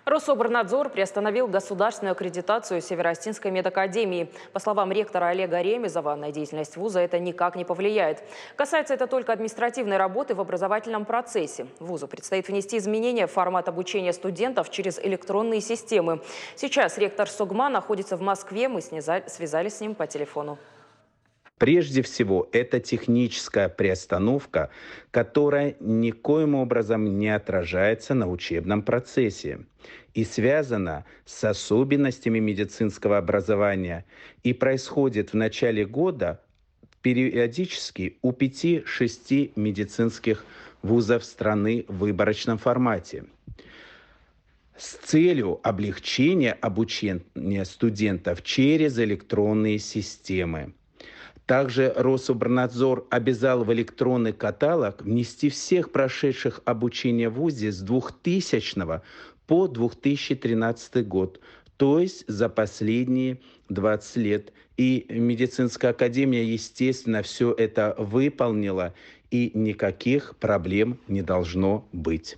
Рособорнадзор приостановил государственную аккредитацию Северо-Остинской медакадемии. По словам ректора Олега Ремезова, на деятельность вуза это никак не повлияет. Касается это только административной работы в образовательном процессе. Вузу предстоит внести изменения в формат обучения студентов через электронные системы. Сейчас ректор СОГМА находится в Москве. Мы связались с ним по телефону. Прежде всего, это техническая приостановка, которая никоим образом не отражается на учебном процессе и связана с особенностями медицинского образования и происходит в начале года периодически у 5-6 медицинских вузов страны в выборочном формате. С целью облегчения обучения студентов через электронные системы. Также Рособорнадзор обязал в электронный каталог внести всех прошедших обучение в ВУЗе с 2000 по 2013 год, то есть за последние 20 лет. И медицинская академия, естественно, все это выполнила, и никаких проблем не должно быть.